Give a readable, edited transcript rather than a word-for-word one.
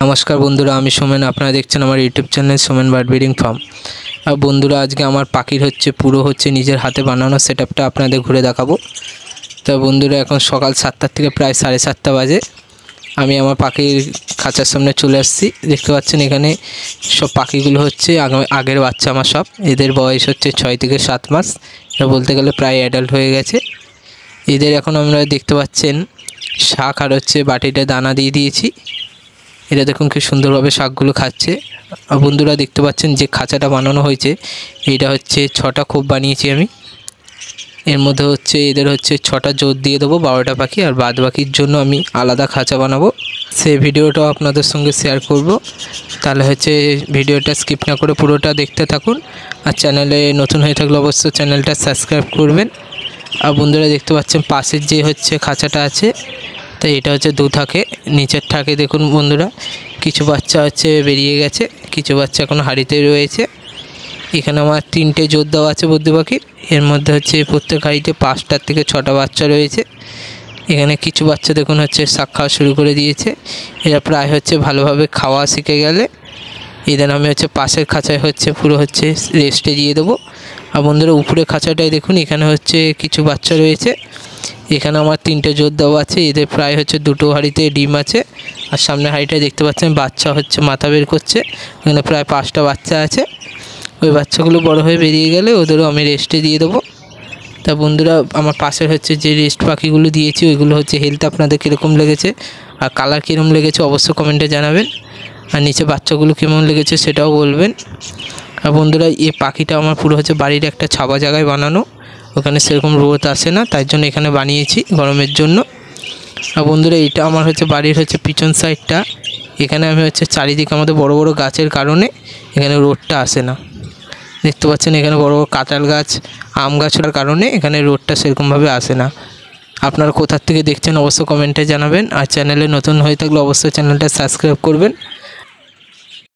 नमस्कार बंधुरा आमी सोमेन आपनारा देखছেন আমার YouTube channel Somen bird breeding farm. আর বন্ধুরা আজকে আমার পাখির পুরো নিজের হাতে বানানো সেটআপটা আপনাদের ঘুরে দেখাবো। তো বন্ধুরা এখন সকাল 7টা থেকে প্রায় 7:30 বাজে আমি আমার পাখির খাঁচার সামনে চলে আসছি। দেখতে পাচ্ছেন এখানে সব পাখিগুলো আগের বাচ্চা আমার সব। এদের বয়স 6 থেকে 7 মাস, এটা বলতে গেলে প্রায় অ্যাডাল্ট হয়ে গেছে। এদের এখন আমরা দেখতে পাচ্ছেন শাক আর বাটিতে দানা দিয়ে দিয়েছি। এটা দেখুন কি সুন্দরভাবে শাকগুলো খাচ্ছে। আর বন্ধুরা দেখতে পাচ্ছেন যে খাঁচাটা বানানো হয়েছে এটা 6টা খোপ বানিয়েছি আমি। এর মধ্যে এদের 6টা জোড় দিয়ে দেবো, 12টা পাখি, আর বাদ বাকির জন্য আমি আলাদা খাঁচা বানাবো। সেই ভিডিওটাও আপনাদের সঙ্গে শেয়ার করব। তাহলে ভিডিওটা স্কিপ না করে পুরোটা দেখতে থাকুন। আর চ্যানেলে নতুন হয়ে থাকলে অবশ্যই চ্যানেলটা সাবস্ক্রাইব করবেন। আর বন্ধুরা দেখতে পাচ্ছেন পাশের যে খাঁচাটা আছে, তো এটা দু থাকে, নিচের থাকে দেখুন বন্ধুরা কিছু বাচ্চা বেরিয়ে গেছে, কিছু বাচ্চা এখন হাড়িতে রয়েছে। এখানে আমার 3টে জোড় দেওয়া আছে বদ্রি পাখির। এর মধ্যে প্রত্যেক হাড়িতে 5টা থেকে 6টা বাচ্চা রয়েছে। এখানে কিছু বাচ্চা দেখুন শাক খাওয়া শুরু করে দিয়েছে। এরা প্রায় ভালোভাবে খাওয়া শিখে গেলে এদের আমি পাশের খাঁচায় পুরো রেস্টে দিয়ে দেবো। আর বন্ধুরা উপরে খাঁচাটায় দেখুন এখানে কিছু বাচ্চা রয়েছে। এখানে আমার 3টে জোড় দেওয়া আছে। এদের প্রায় 2টো হাঁড়িতে ডিম আছে। আর সামনে হাঁড়িটায় দেখতে পাচ্ছেন বাচ্চা মাথা বের করছে। এখানে প্রায় 5টা বাচ্চা আছে। ওই বাচ্চাগুলো বড় হয়ে বেরিয়ে গেলে ওদেরও আমি রেস্টে দিয়ে দেবো। তা বন্ধুরা আমার পাশের যে রেস্ট পাখিগুলো দিয়েছি ওইগুলো হেলথ আপনাদের কীরকম লেগেছে আর কালার কীরকম লেগেছে অবশ্যই কমেন্টে জানাবেন। আর নিচে বাচ্চাগুলো কেমন লেগেছে সেটাও বলবেন। আর বন্ধুরা এই পাখিটা আমার পুরো বাড়ির একটা ছাপা জায়গায় বানানো, ওখানে সেরকম রোদ আসে না, তাই জন্য এখানে বানিয়েছি গরমের জন্য। আর বন্ধুরা এটা আমার বাড়ির পিছন সাইডটা। এখানে আমি চারিদিকে আমাদের বড় বড় গাছের কারণে এখানে রোদটা আসে না। দেখতে পাচ্ছেন এখানে বড় বড় কাঁঠাল গাছ, আম গাছের কারণে এখানে রোদটা সেরকমভাবে আসে না। আপনারা কোথা থেকে দেখছেন অবশ্যই কমেন্টে জানাবেন। আর চ্যানেলে নতুন হয়ে থাকলে অবশ্যই চ্যানেলটা সাবস্ক্রাইব করবেন।